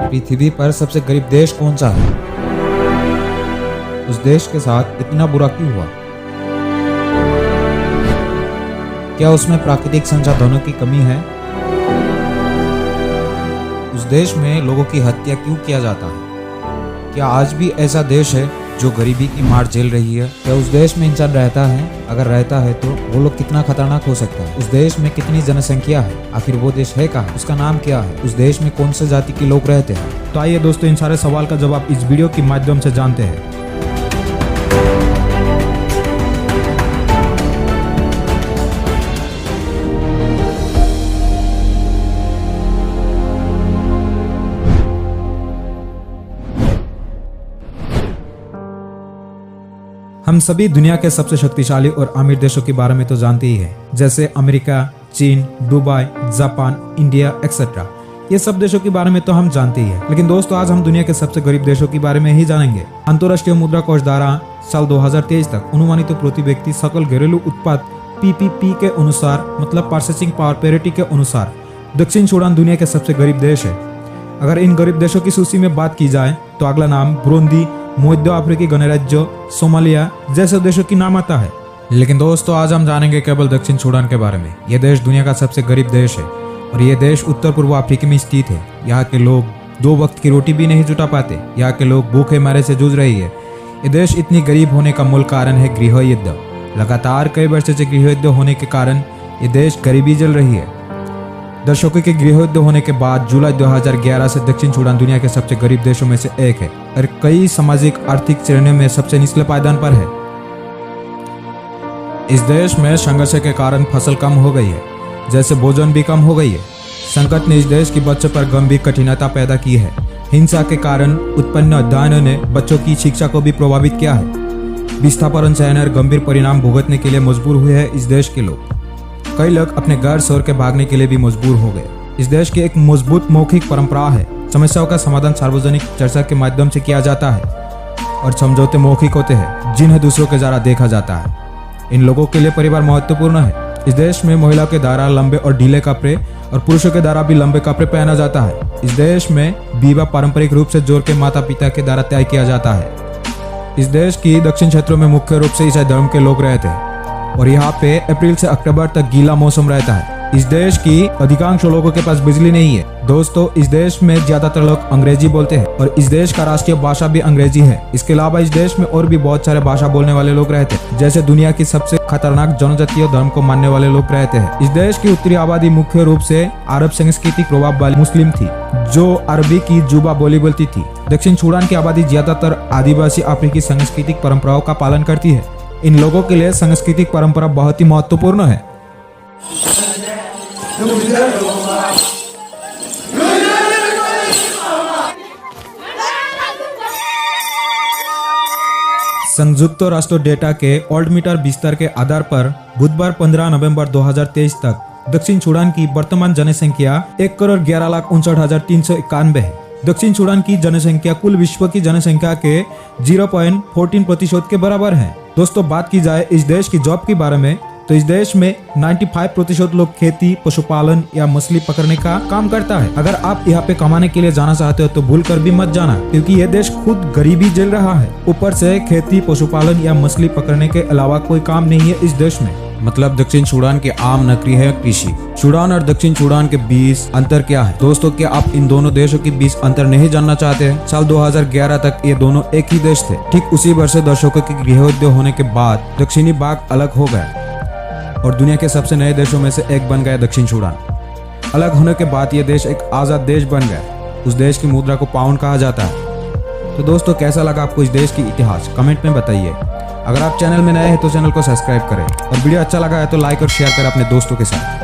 पृथ्वी पर सबसे गरीब देश कौन सा है? उस देश के साथ इतना बुरा क्यों हुआ? क्या उसमें प्राकृतिक संसाधनों की कमी है? उस देश में लोगों की हत्या क्यों किया जाता है? क्या आज भी ऐसा देश है जो गरीबी की मार झेल रही है? क्या उस देश में इंसान रहता है? अगर रहता है तो वो लोग कितना खतरनाक हो सकता है? उस देश में कितनी जनसंख्या है? आखिर वो देश है कहाँ? उसका नाम क्या है? उस देश में कौन से जाति के लोग रहते हैं? तो आइए दोस्तों, इन सारे सवाल का जवाब इस वीडियो के माध्यम से जानते हैं। हम सभी दुनिया के सबसे शक्तिशाली और अमीर देशों के बारे में तो जानते ही हैं, जैसे अमेरिका, चीन, दुबई, जापान, इंडिया एक्सेट्रा। ये सब देशों के बारे में तो हम जानते ही हैं। लेकिन दोस्तों, आज हम दुनिया के सबसे गरीब देशों के बारे में ही जानेंगे। अंतर्राष्ट्रीय मुद्रा कोष द्वारा साल 2023 तक अनुमानित प्रति व्यक्ति सकल घरेलू उत्पाद PPP के अनुसार, मतलब परचेसिंग पावर पैरिटी के अनुसार, दक्षिण सूडान दुनिया के सबसे गरीब देश है। अगर इन गरीब देशों की सूची में बात की जाए तो अगला नाम बुरुंडी, मध्य अफ्रीकी गणराज्य, सोमालिया जैसे देशों की नाम आता है। लेकिन दोस्तों, आज हम जानेंगे केवल दक्षिण सूडान के बारे में। यह देश दुनिया का सबसे गरीब देश है और यह देश उत्तर पूर्व अफ्रीका में स्थित है। यहाँ के लोग 2 वक्त की रोटी भी नहीं जुटा पाते। यहाँ के लोग भूखे मारे से जूझ रही है। ये देश इतनी गरीब होने का मूल कारण है गृह युद्ध। लगातार कई वर्षों से गृह युद्ध होने के कारण ये देश गरीबी जल रही है। दशकों के गृह युद्ध होने के बाद जुलाई 2011 से दक्षिण सूडान दुनिया के सबसे गरीब देशों में से एक है और कई सामाजिक आर्थिक श्रेणियों में सबसे निचले पायदान पर है। इस देश में संघर्ष के कारण फसल कम हो गई है, जैसे भोजन भी कम हो गई है। संकट ने इस देश के बच्चों पर गंभीर कठिनाइयां पैदा की है। हिंसा के कारण उत्पन्न अध्ययनों ने बच्चों की शिक्षा को भी प्रभावित किया है। विस्थापन सहने और गंभीर परिणाम भुगतने के लिए मजबूर हुए हैं इस देश के लोग। कई लोग अपने घर छोड़ के भागने के लिए भी मजबूर हो गए। इस देश की एक मजबूत मौखिक परंपरा है। समस्याओं का समाधान सार्वजनिक चर्चा के माध्यम से किया जाता है और समझौते मौखिक होते हैं जिन्हें दूसरों के द्वारा देखा जाता है। इन लोगों के लिए परिवार महत्वपूर्ण है। इस देश में महिलाओं के द्वारा लंबे और ढीले कपड़े और पुरुषों के द्वारा भी लंबे कपड़े पहना जाता है। इस देश में विवाह पारंपरिक रूप से जोड़ के माता पिता के द्वारा तय किया जाता है। इस देश की दक्षिण क्षेत्रों में मुख्य रूप से ईसाई धर्म के लोग रहते हैं और यहाँ पे अप्रैल से अक्टूबर तक गीला मौसम रहता है। इस देश की अधिकांश लोगों के पास बिजली नहीं है। दोस्तों, इस देश में ज्यादातर लोग अंग्रेजी बोलते हैं और इस देश का राष्ट्रीय भाषा भी अंग्रेजी है। इसके अलावा इस देश में और भी बहुत सारे भाषा बोलने वाले लोग रहते हैं, जैसे दुनिया की सबसे खतरनाक जनजातीय धर्म को मानने वाले लोग रहते हैं। इस देश की उत्तरी आबादी मुख्य रूप से अरब सांस्कृतिक प्रभाव वाली मुस्लिम थी, जो अरबी की जुबा बोली बोलती थी। दक्षिण सूडान की आबादी ज्यादातर आदिवासी अफ्रीकी सांस्कृतिक परंपराओं का पालन करती है। इन लोगों के लिए सांस्कृतिक परंपरा बहुत ही महत्वपूर्ण है। संयुक्त राष्ट्र डेटा के ओल्ड मीटर विस्तार के आधार पर बुधवार 15 नवंबर 2023 तक दक्षिण सूडान की वर्तमान जनसंख्या 1,11,59,391 है। दक्षिण सूडान की जनसंख्या कुल विश्व की जनसंख्या के 0.14% के बराबर है। दोस्तों, बात की जाए इस देश की जॉब के बारे में तो इस देश में 95% लोग खेती, पशुपालन या मछली पकड़ने का काम करता है। अगर आप यहाँ पे कमाने के लिए जाना चाहते हो तो भूल कर भी मत जाना, क्योंकि ये देश खुद गरीबी झेल रहा है। ऊपर से खेती, पशुपालन या मछली पकड़ने के अलावा कोई काम नहीं है इस देश में। मतलब दक्षिण सूडान की आम नौकरी है कृषि। सूडान और दक्षिण सूडान के बीच अंतर क्या है? दोस्तों, क्या आप इन दोनों देशों के बीच अंतर नहीं जानना चाहते हैं? साल 2011 तक ये दोनों एक ही देश थे। ठीक उसी वर्ष दशकों के गृह युद्ध होने के बाद दक्षिणी भाग अलग हो गया और दुनिया के सबसे नए देशों में से एक बन गया दक्षिण सूडान। अलग होने के बाद यह देश एक आजाद देश बन गया। उस देश की मुद्रा को पाउंड कहा जाता है। तो दोस्तों, कैसा लगा आपको इस देश की इतिहास? कमेंट में बताइए। अगर आप चैनल में नए हैं तो चैनल को सब्सक्राइब करें और वीडियो अच्छा लगा है तो लाइक और शेयर करें अपने दोस्तों के साथ।